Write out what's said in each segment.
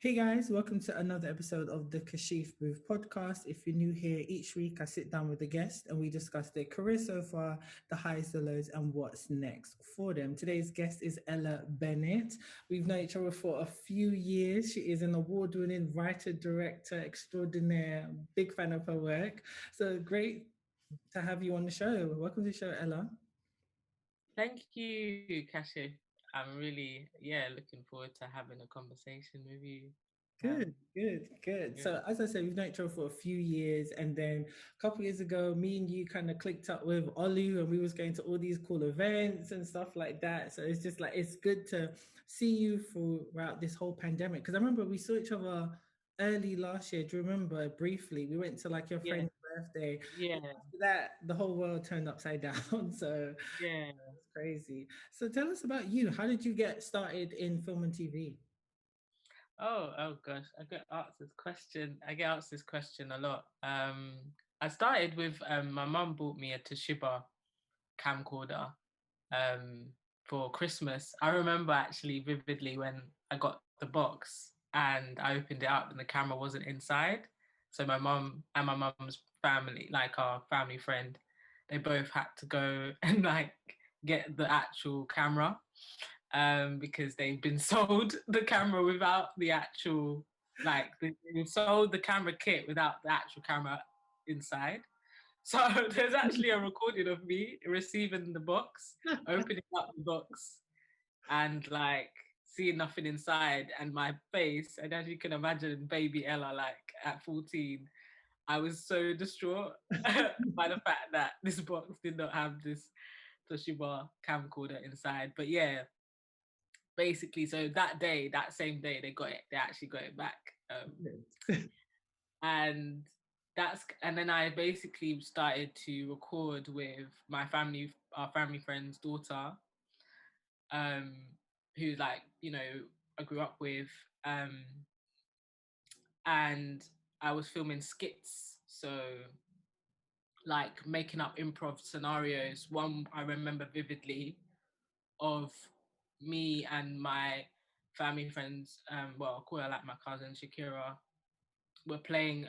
Hey guys, welcome to another episode of the Kashif Boothe podcast. If you're new here, each week I sit down with a guest and we discuss their career so far, the highs, the lows, and what's next for them. Today's guest is Ella Bennett. We've known each other for a few years. She is an award-winning writer, director extraordinaire, big fan of her work. So great to have you on the show. Welcome to the show, Ella. Thank you, Kashif. I'm really, looking forward to having a conversation with you. Um, Good. yeah, So as I said, we've known each other for a few years, and then a couple of years ago, me and you kind of clicked up with Olu, and we was going to all these cool events and stuff like that. So it's just like it's good to see you throughout this whole pandemic. Because I remember we saw each other early last year. Do you remember briefly? We went to like your yeah, friend's birthday. yeah, After that, the whole world turned upside down. So yeah. it's crazy. So tell us about you. How did you get started in film and TV? Oh gosh, I get asked this question a lot. I started with my mum bought me a Toshiba camcorder um for Christmas. I remember actually vividly when I got the box and I opened it up and the camera wasn't inside. So my mum and my mum's family, like our family friend, they both had to go and like get the actual camera because they've been sold the camera without the actual they've sold the camera kit without the actual camera inside. So there's actually a recording of me receiving the box, opening up the box, and like seeing nothing inside, and my face. And as you can imagine, baby Ella, like at 14, I was so distraught by the fact that this box did not have this Toshiba camcorder inside. But yeah, basically, so that day, that same day, they got it. They actually got it back. And and then I basically started to record with my family, our family friend's daughter, um, who like I grew up with, um, and I was filming skits, so like making up improv scenarios. One I remember vividly of me and my family friends, well, I'll call her like my cousin Shakira, were playing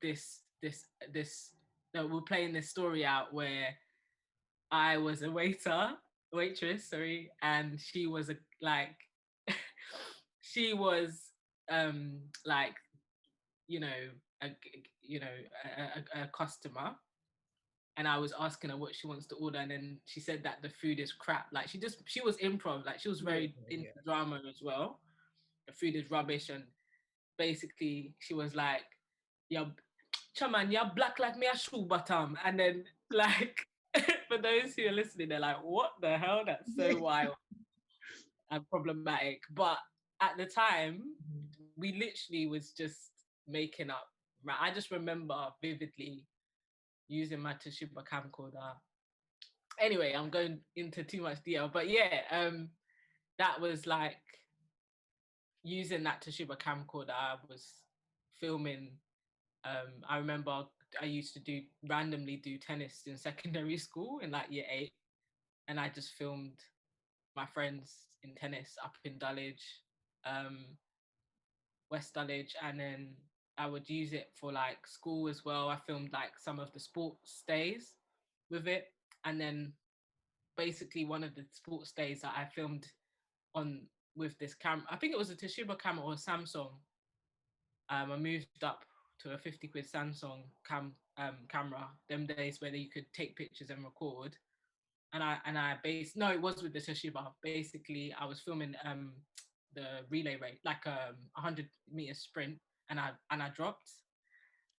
this this this no, we're playing this story out where I was a waitress, sorry, and she was a like she was like you know a a customer, and I was asking her what she wants to order, and then she said that the food is crap. Like she was improv, like she was Yeah, very into yeah. drama as well. The food is rubbish, and basically she was like, "Yeah, chairman, you're black like me a shoe bottom," and then like for those who are listening, they're like, "What the hell? That's so wild and problematic." But at the time, we literally was just making up. I just remember vividly using my Toshiba camcorder. Anyway, I'm going into too much detail, but yeah, that was like using that Toshiba camcorder. I was filming. I remember I used to randomly do tennis in secondary school in like year 8, and I just filmed my friends in tennis up in Dulwich, um, West Dulwich, and then I would use it for like school as well. I filmed like some of the sports days with it, and then basically one of the sports days that I filmed on with this camera. I think it was a Toshiba camera or a Samsung. I moved up to a 50 quid Samsung camera. Them days where you could take pictures and record. And I based no, it was with the Toshiba. Basically, I was filming the relay race, like 100-meter sprint, and I dropped.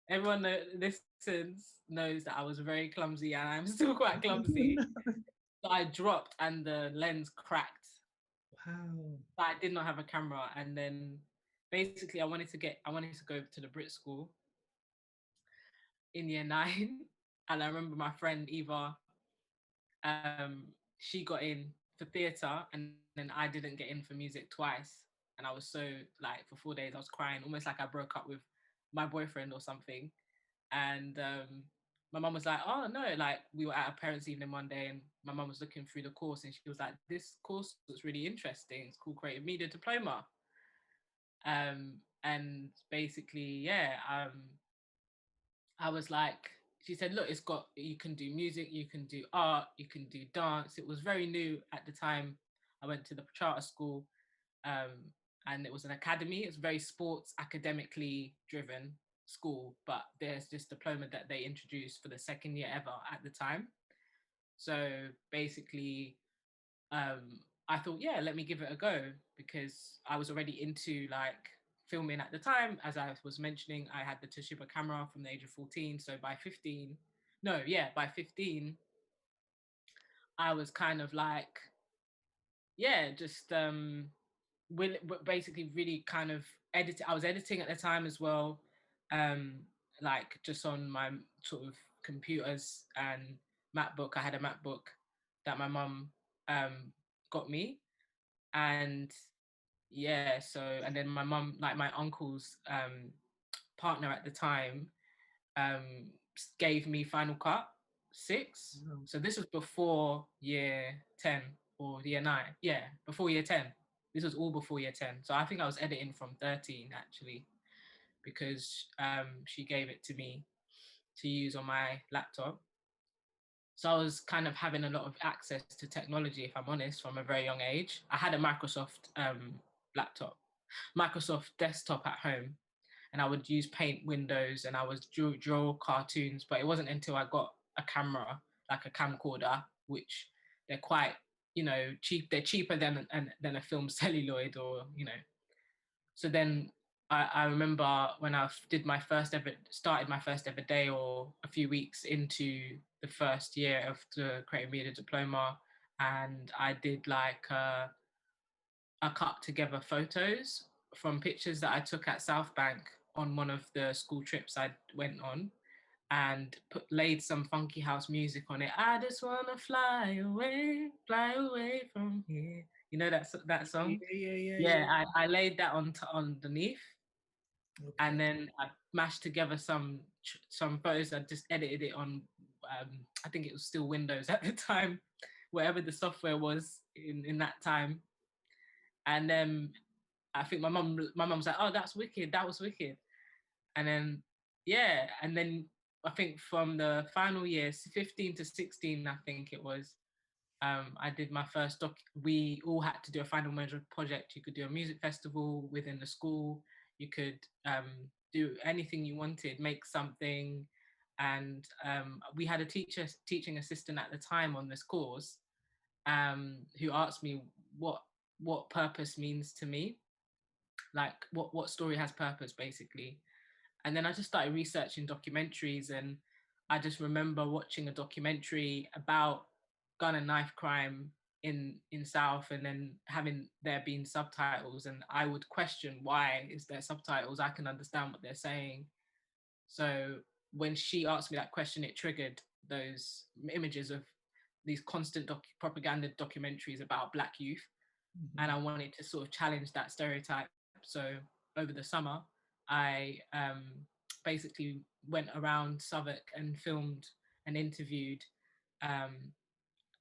Everyone that listens knows that I was very clumsy, and I'm still quite clumsy. So I dropped, and the lens cracked. Wow. But I did not have a camera, and then basically I wanted to go to the Brit school in year 9, and I remember my friend Eva, she got in for theatre, and then I didn't get in for music twice, and I was so like for 4 days I was crying, almost like I broke up with my boyfriend or something, and my mum was like, oh no, like we were at a parents' evening one day, and my mum was looking through the course, and she was like, this course looks really interesting. It's called Creative Media Diploma. And basically, yeah, I was like, she said, look, you can do music, you can do art, you can do dance. It was very new at the time. I went to the charter school, um, and it was an academy. It's very sports, academically driven school, but there's this diploma that they introduced for the second year ever at the time. So basically, I thought, yeah, let me give it a go, because I was already into like filming at the time. As I was mentioning, I had the Toshiba camera from the age of 14. So by 15, no, yeah, by 15, I was kind of like, yeah, just basically really kind of editing. I was editing at the time as well, um, like just on my sort of computers and MacBook. I had a MacBook that my mum got me, and yeah, so and then my mum, like my uncle's partner at the time, um gave me Final Cut 6. Wow. So this was before year 10 or year 9. Yeah, before year 10. This was all before year 10. So I think I was editing from 13 actually, because she gave it to me to use on my laptop. So I was kind of having a lot of access to technology, if I'm honest, from a very young age. I had a Microsoft laptop, Microsoft desktop at home, and I would use Paint Windows, and I would draw cartoons. But it wasn't until I got a camera, like a camcorder, which they're quite, cheap. They're cheaper than a film celluloid, or So then I remember when I started my first ever day, or a few weeks into the first year of the creative media diploma, and I did like I cut together photos from pictures that I took at South Bank on one of the school trips I went on, and laid some funky house music on it. I just wanna fly away from here. You know that song? Yeah. Yeah, I laid that on underneath, and Okay. then I mashed together some photos. I just edited it on, I think it was still Windows at the time, whatever the software was in that time. And then I think my mum was like, "Oh, that's wicked. That was wicked." And then yeah, and then I think from the final year, 15 to 16, I think it was, I did my first we all had to do a final major project. You could do a music festival within the school. You could do anything you wanted, make something. And we had a teaching assistant at the time on this course, who asked me what purpose means to me, like what story has purpose, basically. And then I just started researching documentaries, and I just remember watching a documentary about gun and knife crime in South, and then having there been subtitles, and I would question, why is there subtitles? I can understand what they're saying. So when she asked me that question, it triggered those images of these constant propaganda documentaries about Black youth, and I wanted to sort of challenge that stereotype. So over the summer, I basically went around Southwark and filmed and interviewed um,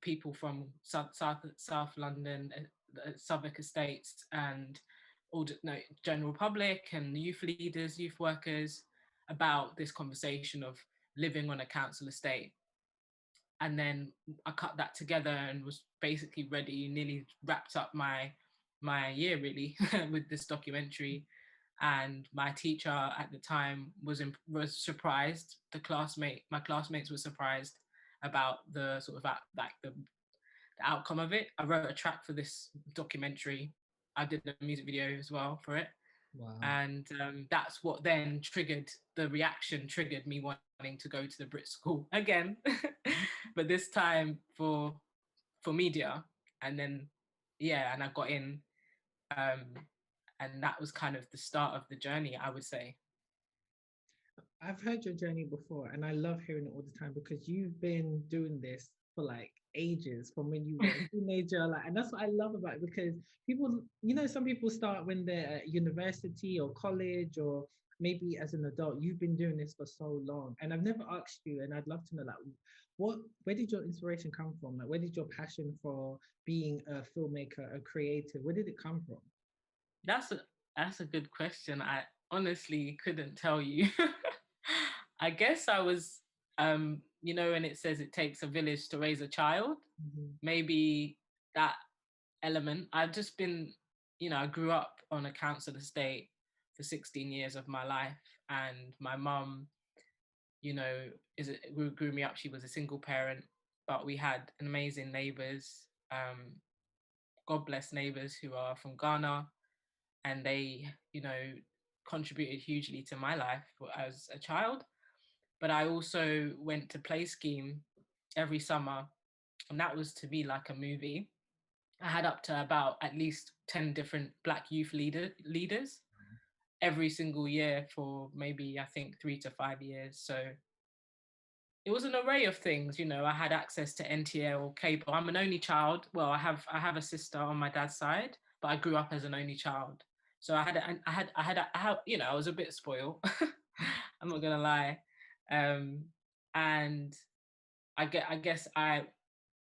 people from South London, Southwark estates, and general public and youth leaders, youth workers, about this conversation of living on a council estate. And then I cut that together and was basically ready, nearly wrapped up my year really with this documentary. And my teacher at the time was surprised. My classmates were surprised about the sort of the outcome of it. I wrote a track for this documentary. I did a music video as well for it. Wow. And that's what then triggered the reaction, triggered me wanting to go to the Brit school again, but this time for media. And then yeah, and I got in, um, and that was kind of the start of the journey, I would say. I've heard your journey before, and I love hearing it all the time because you've been doing this for like ages, from when you were a teenager. Like, and that's what I love about it, because people, some people start when they're at university or college, or maybe as an adult. You've been doing this for so long, and I've never asked you, and I'd love to know, like, where did your inspiration come from? Like, where did your passion for being a filmmaker, a creative, where did it come from? That's That's a good question. I honestly couldn't tell you. I guess I was, you know, when it says it takes a village to raise a child, maybe that element. I've just been, you know, I grew up on a council estate for 16 years of my life, and my mum, you know, grew me up. She was a single parent, but we had amazing neighbors. God bless neighbors who are from Ghana, and they, you know, contributed hugely to my life as a child. But I also went to play scheme every summer, and that was to be like a movie. I had up to about at least 10 different Black youth leaders every single year for maybe, I think, 3 to 5 years. So it was an array of things. You know, I had access to NTL cable. I'm an only child. Well, I have a sister on my dad's side, but I grew up as an only child. So you know, I was a bit spoiled. I'm not gonna lie. And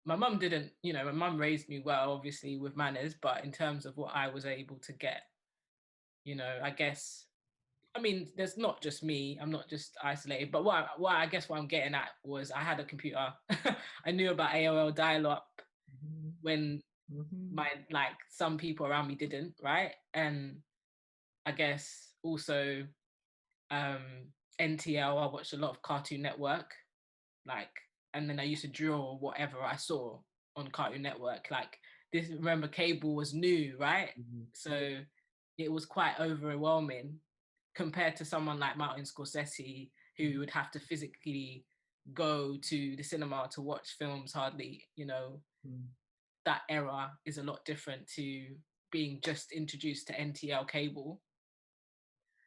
my mum didn't, you know, my mum raised me well, obviously with manners, but in terms of what I was able to get, you know, I guess, I mean, there's not just me, I'm not just isolated, but what I guess what I'm getting at was I had a computer. I knew about AOL dial-up when like some people around me didn't, right? And I guess also NTL, I watched a lot of Cartoon Network, like, and then I used to draw whatever I saw on Cartoon Network. Like this, remember cable was new, right? So it was quite overwhelming compared to someone like Martin Scorsese, who would have to physically go to the cinema to watch films hardly, you know. That era is a lot different to being just introduced to NTL cable.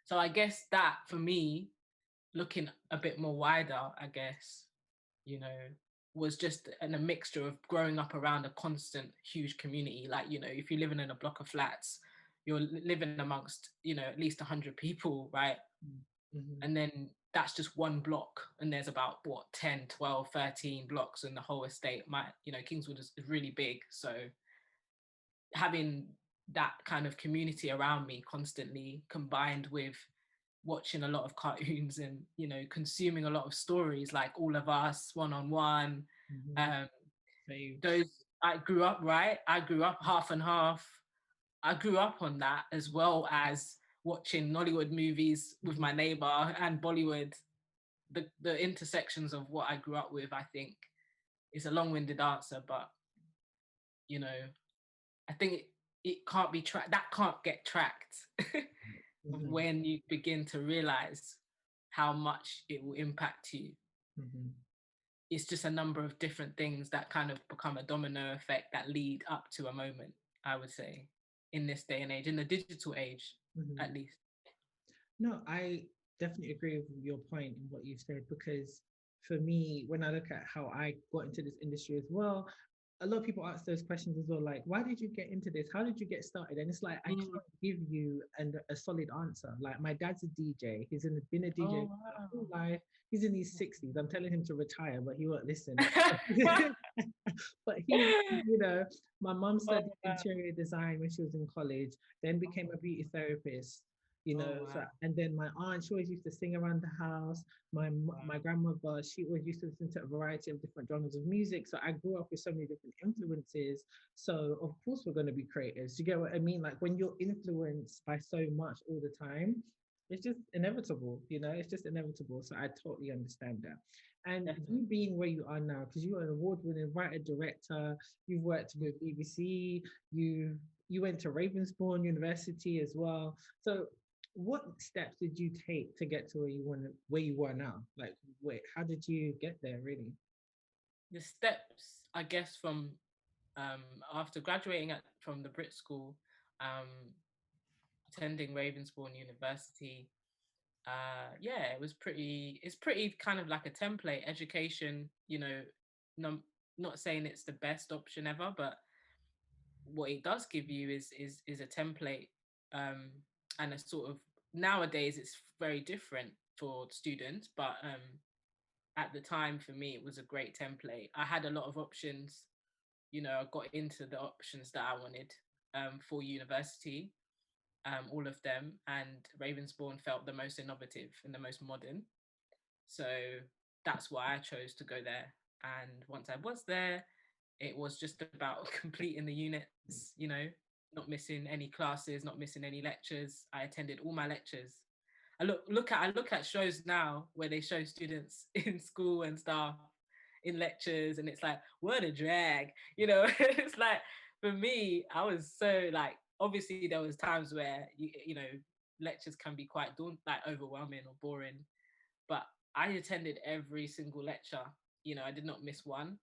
So I guess that for me, looking a bit more wider, I guess, you know, was just a mixture of growing up around a constant huge community. Like, you know, if you're living in a block of flats, you're living amongst, you know, at least 100 people, right? And then that's just one block, and there's about what, 10, 12, 13 blocks in the whole estate. You know, Kingswood is really big, so having that kind of community around me constantly, combined with watching a lot of cartoons and, you know, consuming a lot of stories like All of Us, One on One. Those, I grew up, right? I grew up half and half. I grew up on that, as well as watching Nollywood movies with my neighbor and Bollywood. The intersections of what I grew up with, I think, is a long-winded answer, but, you know, I think it can't be tracked. That can't get tracked when you begin to realize how much it will impact you. It's just a number of different things that kind of become a domino effect that lead up to a moment, I would say, in this day and age, in the digital age, at least. No, I definitely agree with your point in what you said, because for me, when I look at how I got into this industry as well, a lot of people ask those questions as well, like, why did you get into this? How did you get started? And it's like, I can't give you a solid answer. Like, my dad's a DJ. Been a DJ his whole life. He's in his 60s. I'm telling him to retire, but he won't listen. But he, you know, my mom studied interior design when she was in college, then became a beauty therapist. You know, so, and then my aunt, she always used to sing around the house. My grandmother, she always used to listen to a variety of different genres of music. So I grew up with so many different influences. So of course we're going to be creators. You get what I mean? Like, when you're influenced by so much all the time, it's just inevitable, you know, it's just inevitable. So I totally understand that. And you being where you are now, because you are an award-winning writer, director, you've worked with BBC, you went to Ravensbourne University as well. So what steps did you take to get to where you are now? Like, wait, how did you get there, really? The steps, I guess, from after graduating from the Brit school, attending Ravensbourne University, yeah, it's pretty kind of like a template education, you know. Not saying it's the best option ever, but what it does give you is a template, and a sort of, nowadays it's very different for students, but at the time for me it was a great template. I had a lot of options, you know. I got into the options that I wanted for university, all of them, and Ravensbourne felt the most innovative and the most modern. So that's why I chose to go there. And once I was there, it was just about completing the units, not missing any classes, not missing any lectures. I attended all my lectures. I look at shows now where they show students in school and stuff in lectures, and it's like, what a drag, It's like, for me, I was so like, obviously there was times where lectures can be quite like overwhelming or boring, but I attended every single lecture. I did not miss one.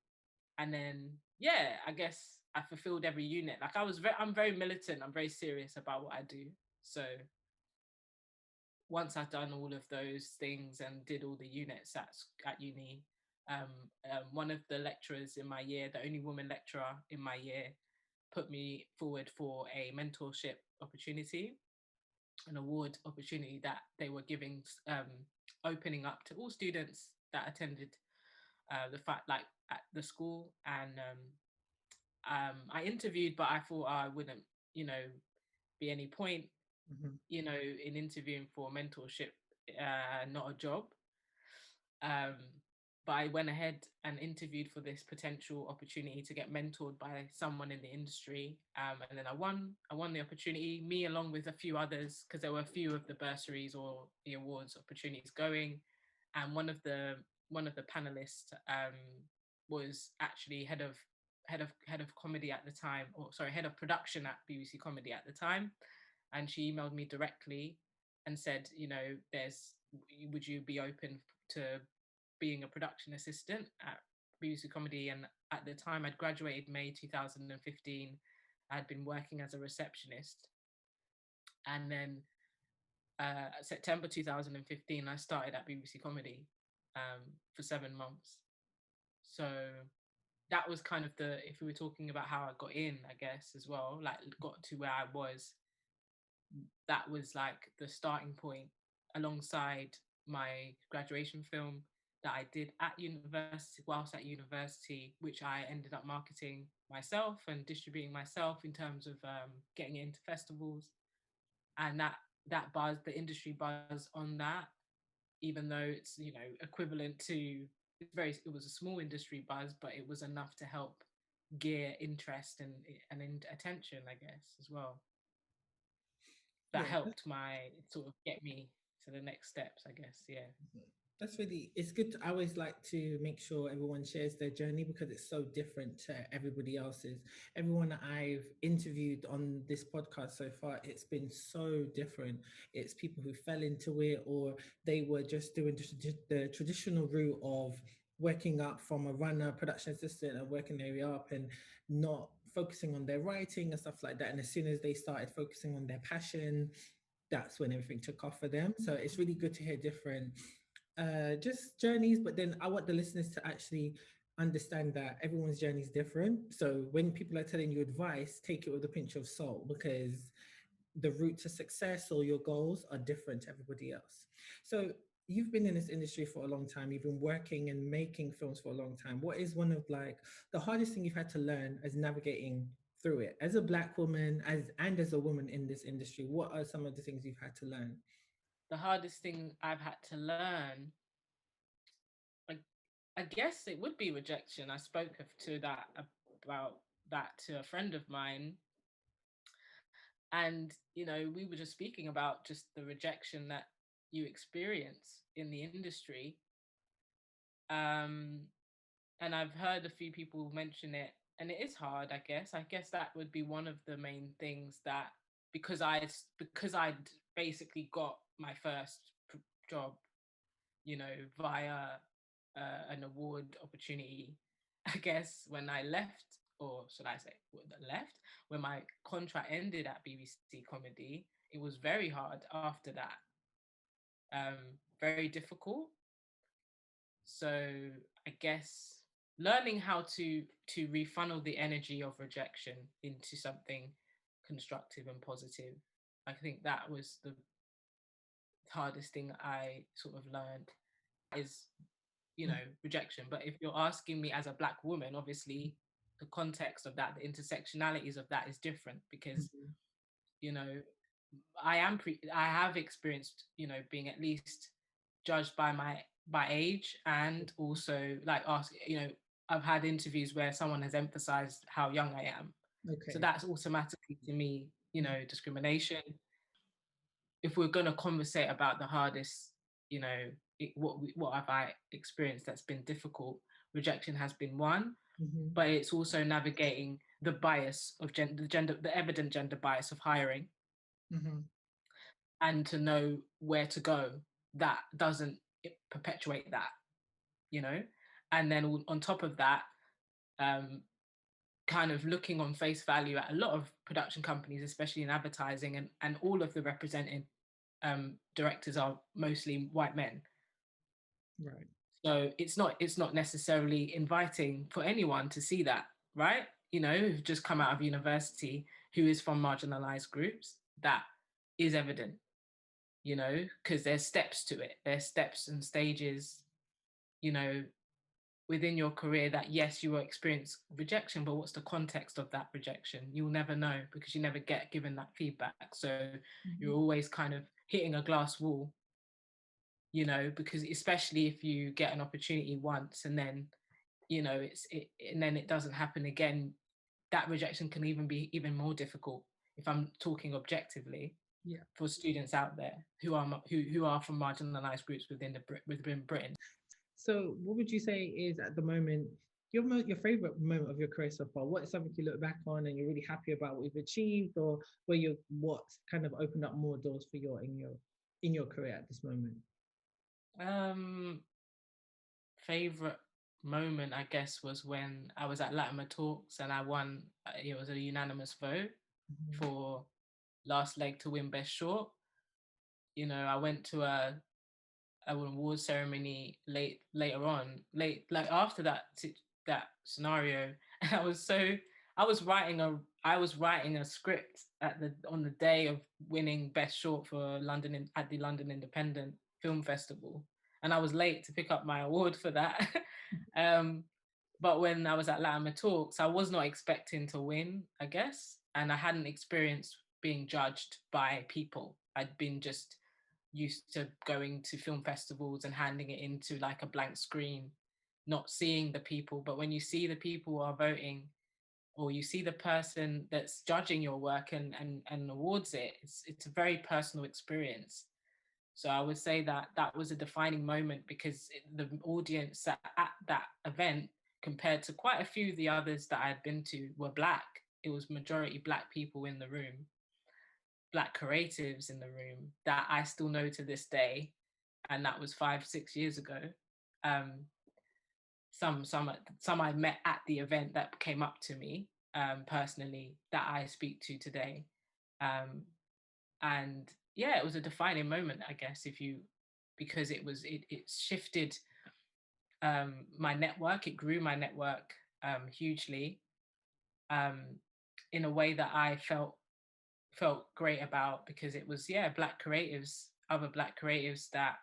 And then, yeah, I guess I fulfilled every unit. Like I'm very militant. I'm very serious about what I do. So once I'd done all of those things and did all the units at uni, one of the lecturers in my year, the only woman lecturer in my year, put me forward for a mentorship opportunity, an award opportunity that they were giving, opening up to all students that attended at the school. And I interviewed, but I thought I wouldn't, be any point, in interviewing for mentorship, not a job. But I went ahead and interviewed for this potential opportunity to get mentored by someone in the industry. And then I won the opportunity, me along with a few others, because there were a few of the bursaries or the awards opportunities going. And one of the panelists was actually head of comedy at the time, or sorry, head of production at BBC Comedy at the time. And she emailed me directly and said, would you be open to being a production assistant at BBC Comedy? And at the time, I'd graduated May 2015. I'd been working as a receptionist. And then September 2015, I started at BBC Comedy for 7 months. So that was kind of if we were talking about how I got in, I guess, as well, like got to where I was, that was like the starting point, alongside my graduation film that I did whilst at university, which I ended up marketing myself and distributing myself in terms of getting into festivals. And that buzz, the industry buzz on that, even though it's equivalent to, it was a small industry buzz, but it was enough to help gear interest and attention, I guess, as well. That helped my sort of get me to the next steps, I guess. Yeah. That's it's good. I always like to make sure everyone shares their journey, because it's so different to everybody else's. Everyone I've interviewed on this podcast so far, it's been so different. It's people who fell into it, or they were just doing the traditional route of working up from a runner, production assistant, and working their way up, and not focusing on their writing and stuff like that. And as soon as they started focusing on their passion, that's when everything took off for them. So it's really good to hear different just journeys. But then I want the listeners to actually understand that everyone's journey is different. So when people are telling you advice, take it with a pinch of salt, because the route to success or your goals are different to everybody else. So you've been in this industry for a long time. You've been working and making films for a long time. What is one of like the hardest thing you've had to learn as navigating through it as a Black woman, as a woman in this industry? What are some of the things you've had to learn? The hardest thing I've had to learn, I guess it would be rejection. I spoke about that to a friend of mine. And, we were just speaking about just the rejection that you experience in the industry. And I've heard a few people mention it, and it is hard, I guess. I guess that would be one of the main things, that because I'd basically got my first job, via an award opportunity, I guess, when I left, or should I say left, when my contract ended at BBC Comedy. It was very hard after that, very difficult. So I guess learning how to refunnel the energy of rejection into something constructive and positive, I think that was the hardest thing I sort of learned, is rejection. But if you're asking me as a Black woman, obviously the context of that, the intersectionalities of that is different, because I have experienced, you know, being at least judged by age, and also like ask, you know, I've had interviews where someone has emphasized how young I am. So Okay. that's automatically to me, you know, discrimination. If we're going to conversate about the hardest, you know, what have I experienced that's been difficult, rejection has been one, Mm-hmm. but it's also navigating the bias of the evident gender bias of hiring, Mm-hmm. and to know where to go that doesn't perpetuate that, you know. And then on top of that, um, kind of looking on face value at a lot of production companies, especially in advertising, and all of the represented directors are mostly white men. Right. So it's not necessarily inviting for anyone to see that, right? You know, who've just come out of university, who is from marginalized groups. That is evident, you know, because there's steps to it. There's steps and stages, you know, within your career that yes, you will experience rejection, but what's the context of that rejection? You'll never know because you never get given that feedback. So Mm-hmm. you're always kind of hitting a glass wall, you know, because especially if you get an opportunity once and then, you know, and then it doesn't happen again, that rejection can even be even more difficult if I'm talking objectively. Yeah. For students out there who are from marginalized groups within Britain. So, what would you say is at the moment your favorite moment of your career so far? What is something you look back on and you're really happy about what you've achieved, or where you what's kind of opened up more doors for you in your career at this moment? Um, favorite moment, I guess, was when I was at Latimer Talks and I won. It was a unanimous vote Mm-hmm. for last leg to win Best Short. You know, I went to an award ceremony later on, like after that scenario, and I was writing a script on the day of winning Best Short for at the London Independent Film Festival, and I was late to pick up my award for that. um, but when I was at Latimer Talks, I was not expecting to win, I guess, and I hadn't experienced being judged by people. I'd been just used to going to film festivals and handing it into like a blank screen, not seeing the people. But when you see the people who are voting, or you see the person that's judging your work and awards it, it's a very personal experience. So I would say that that was a defining moment because the audience at that event, compared to quite a few of the others that I had been to, were Black. It was majority Black people in the room, Black creatives in the room that I still know to this day, and that was 5-6 years ago. Um, some I met at the event that came up to me personally that I speak to today, um, and yeah, it was a defining moment, I guess, because it shifted my network, it grew my network hugely, um, in a way that I felt great about, because it was, yeah, other Black creatives that,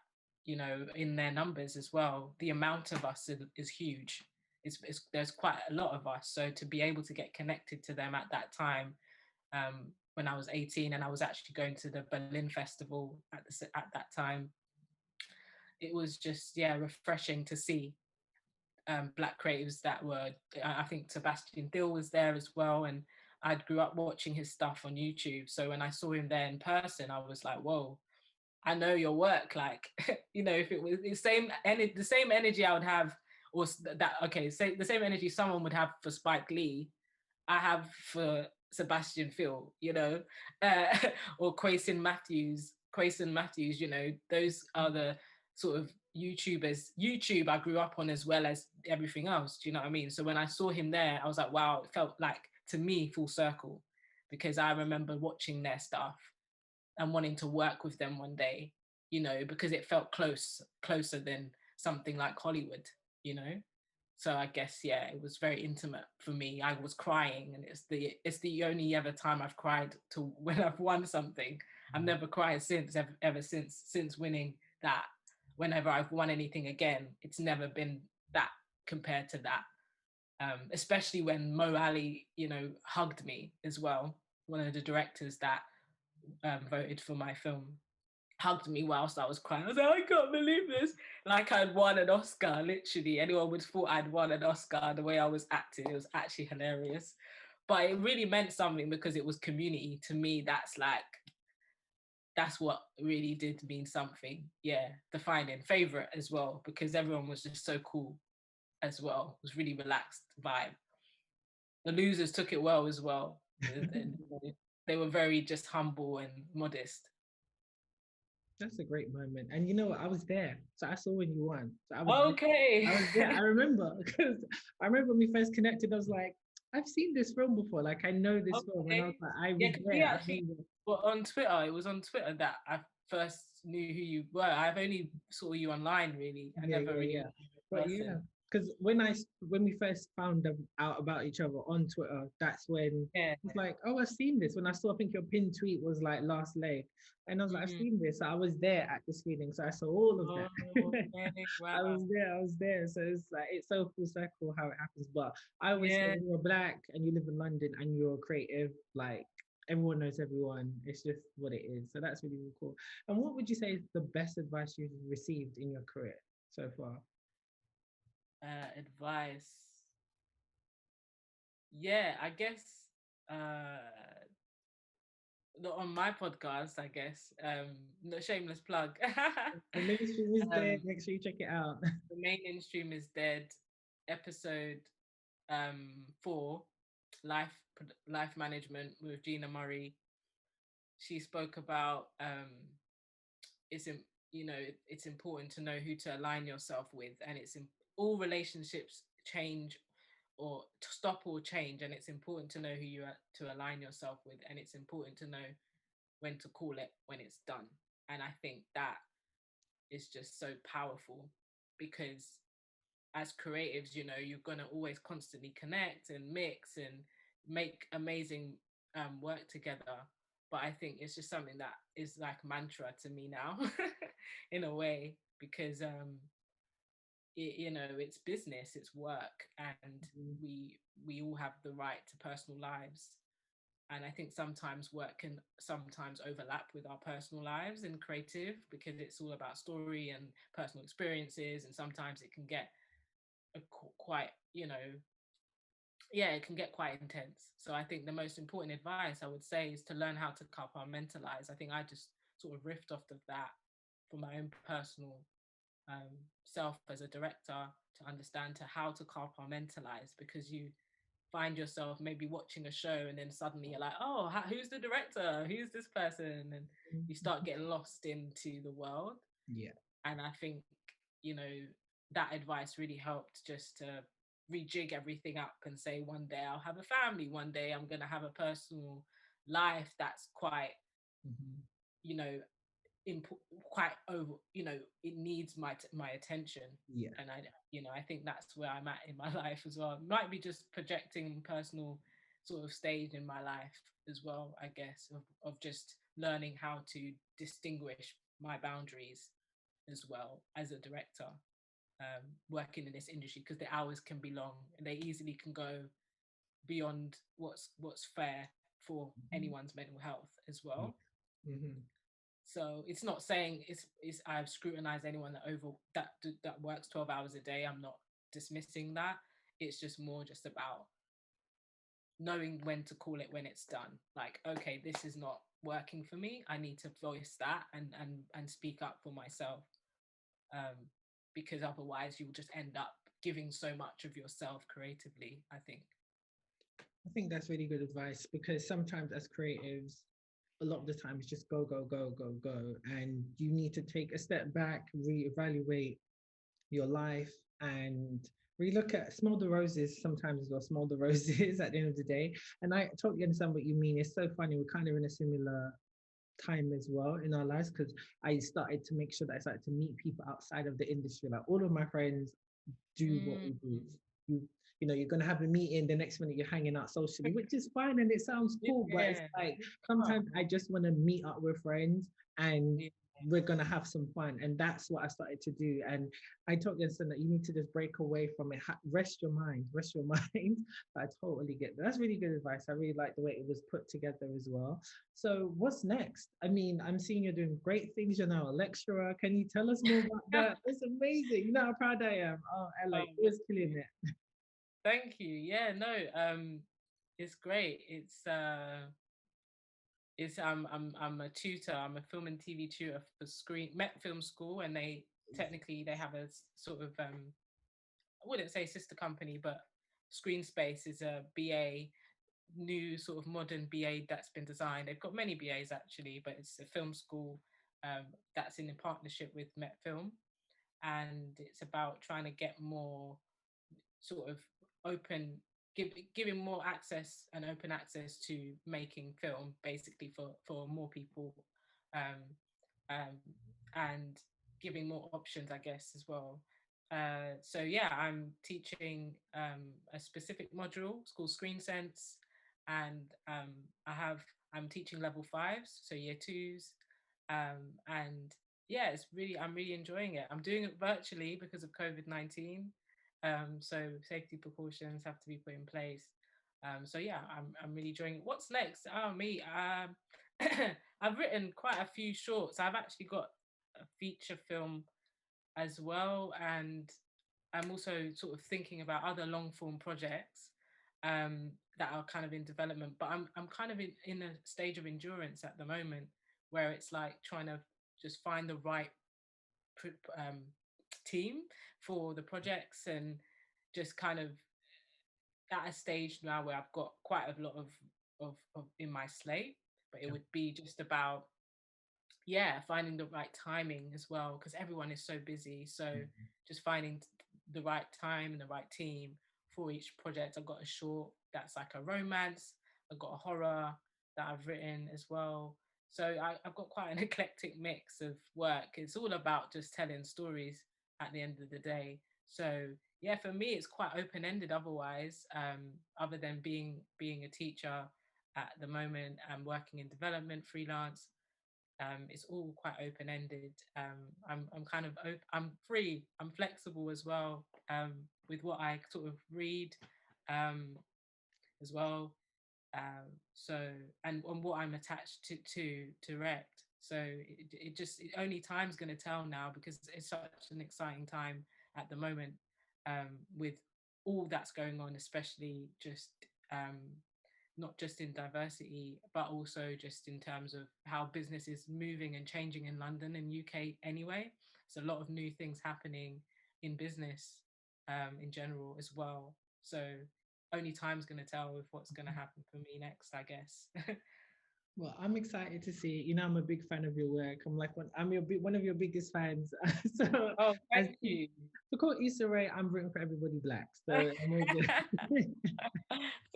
you know, in their numbers as well, the amount of us is huge. There's quite a lot of us, so to be able to get connected to them at that time, when I was 18 and I was actually going to the Berlin Festival at that time, it was just, yeah, refreshing to see Black creatives that were, I think Sebastian Dill was there as well, and I grew up watching his stuff on YouTube. So when I saw him there in person, I was like, whoa, I know your work. Like, you know, if it was the same energy I would have, or that, okay, say the same energy someone would have for Spike Lee, I have for Sebastian Phil, you know, uh, or Quason Matthews, you know, those are the sort of YouTube I grew up on, as well as everything else. Do you know what I mean? So when I saw him there, I was like, wow, it felt like, to me, full circle, because I remember watching their stuff and wanting to work with them one day, you know, because it felt closer than something like Hollywood, you know. So I guess, yeah, it was very intimate for me. I was crying, and it's the only ever time I've cried to when I've won something. I've never cried since, ever since winning that. Whenever I've won anything again, it's never been that compared to that. Especially when Mo Ali, you know, hugged me as well. One of the directors that voted for my film, hugged me whilst I was crying. I was like, I can't believe this. Like I'd won an Oscar, literally. Anyone would have thought I'd won an Oscar the way I was acting. It was actually hilarious. But it really meant something because it was community. To me, that's what really did mean something. Yeah, defining. Favorite as well, because everyone was just so cool as well. It was really relaxed vibe. The losers took it well as well. They were very just humble and modest. That's a great moment. And you know what? I was there. So I saw when you won. So I was there. Okay. I was there. I remember because I remember when we first connected, I was like, I've seen this film before. Like I know this film. And I was Okay. like, I Yeah, was because we there. I actually remember. were on Twitter. It was on Twitter that I first knew who you were. I've only saw you online, really. I Yeah, never yeah, really yeah. met you in But yeah, person. because when we first found out about each other on Twitter, that's when Yeah. it's like, oh, I've seen this. When I saw, I think your pinned tweet was like last leg, and I was like, I've Mm-hmm. seen this. So I was there at the screening, so I saw all of Oh, that. okay. Wow. I was there. So it's like it's so full circle how it happens. But I always say Yeah. when you're black and you live in London and you're creative, like everyone knows everyone. It's just what it is. So that's really, really cool. And what would you say is the best advice you've received in your career so far? Advice. Yeah, I guess uh not on my podcast, I guess. No shameless plug. The mainstream is there. um Make sure you check it out. the mainstream is dead. Episode 4, life management with Gina Murray. She spoke about it's in, it's important to know who to align yourself with, and all relationships change or stop or change, and it's important to know who you are to align yourself with, and it's important to know when to call it when it's done. And I think that is just so powerful because as creatives, you're going to always constantly connect and mix and make amazing work together. But I think it's just something that is like mantra to me now in a way, because it's business, it's work, and we all have the right to personal lives. And I think sometimes work can sometimes overlap with our personal lives in creative, because it's all about story and personal experiences, and sometimes it can get quite, yeah, it can get quite intense. So I think the most important advice I would say is to learn how to compartmentalize. I think I just sort of riffed off of that for my own personal self as a director, to understand to how to compartmentalize, because you find yourself maybe watching a show and then suddenly you're like, oh, who's the director, who's this person, and you start getting lost into the world. Yeah. And I think, you know that advice really helped, just to rejig everything up and say, one day I'll have a family, one day I'm going to have a personal life that's quite, you know quite over, it needs my attention. Yeah. And I think that's where I'm at in my life as well. It might be just projecting personal sort of stage in my life as well, I guess, of just learning how to distinguish my boundaries as well as a director, working in this industry, because the hours can be long and they easily can go beyond what's fair for anyone's mental health as well. So it's not saying it's I've scrutinized anyone that works 12 hours a day. I'm not dismissing that. It's just more just about knowing when to call it when it's done. Like, okay, this is not working for me. I need to voice that and speak up for myself. Because otherwise you'll just end up giving so much of yourself creatively, I think. I think that's really good advice because sometimes as creatives, a lot of the time it's just go, go, go, go, go. And you need to take a step back, reevaluate your life and relook at smell the roses sometimes as well, smell the roses at the end of the day. And I totally understand what you mean. It's so funny. We're kind of in a similar time as well in our lives because I started to make sure that I started to meet people outside of the industry. Like all of my friends do what we do. You you know, you're gonna have a meeting, the next minute you're hanging out socially, which is fine and it sounds cool, but it's Yeah. like sometimes I just want to meet up with friends and Yeah. we're gonna have some fun. And that's what I started to do. And I told Jensen that you need to just break away from it, rest your mind, rest your mind. But I totally get that. That's really good advice. I really like the way it was put together as well. So what's next? I mean, I'm seeing you're doing great things. You're now a lecturer. Can you tell us more about that? It's amazing. You know how proud I am. Oh, Ella, Oh, it was killing it. thank you. Yeah, no, it's great. It's I'm a tutor. I'm a film and TV tutor for Met Film School, and they have a sort of I wouldn't say sister company, but Screen Space is a BA, new sort of modern BA that's been designed. They've got many BAs actually, but it's a film school that's in a partnership with Met Film, and it's about trying to get more sort of open, giving more access and open access to making film, basically for more people, um, um, and giving more options, I guess, as well. So yeah, I'm teaching a specific module. It's called Screen Sense, and I'm teaching level fives, so year twos, and yeah, I'm really enjoying it. I'm doing it virtually because of COVID-19, so safety precautions have to be put in place. So yeah, I'm really enjoying it. What's next? Oh, me. I've written quite a few shorts. I've actually got a feature film as well, and I'm also sort of thinking about other long form projects that are kind of in development. But I'm kind of in a stage of endurance at the moment, where it's like trying to just find the right um, team for the projects, and just kind of at a stage now where I've got quite a lot of in my slate, but it would be just about, yeah, finding the right timing as well, because everyone is so busy. So just finding the right time and the right team for each project. I've got a short that's like a romance. I've got a horror that I've written as well. So I've got quite an eclectic mix of work. It's all about just telling stories at the end of the day. So yeah, for me, it's quite open-ended otherwise, other than being a teacher at the moment. I'm working in development freelance. It's all quite open-ended. I'm kind of I'm free. I'm flexible as well, with what I sort of read, um, as well. So and on what I'm attached to direct. So only time's going to tell now, because it's such an exciting time at the moment, with all that's going on, especially just um, not just in diversity, but also just in terms of how business is moving and changing in London and UK anyway. There's a lot of new things happening in business, in general as well. So only time's going to tell with what's going to happen for me next, I guess. Well, I'm excited to see. You know, I'm a big fan of your work. I'm like one of your biggest fans. So, Oh, as thank you. to quote Issa Rae, I'm rooting for everybody black. So I'm all good.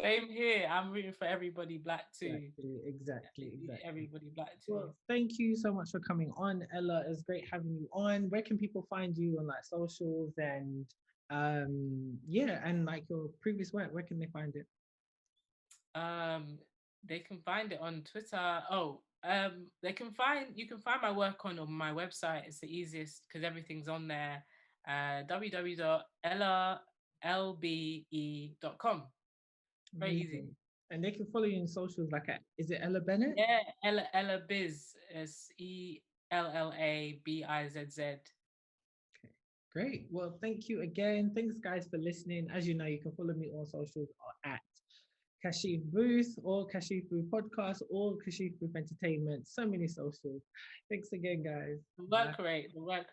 Same here. I'm rooting for everybody black too. Exactly. Everybody black too. Well, thank you so much for coming on, Ella. It's great having you on. Where can people find you on like socials and yeah, and like your previous work? Where can they find it? They can find it on Twitter. Oh, you can find my work on my website. It's the easiest because everything's on there. www.ellalbe.com. Very easy. And they can follow you in socials like is it Ella Bennett? Yeah, Ella Biz. It's ELLABIZZ. Okay, great. Well, thank you again. Thanks, guys, for listening. As you know, you can follow me on socials at Kashif Booth or Kashif Booth Podcast or Kashif Booth Entertainment. So many socials. Thanks again, guys. The work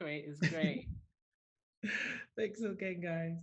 rate is great. Thanks again, guys.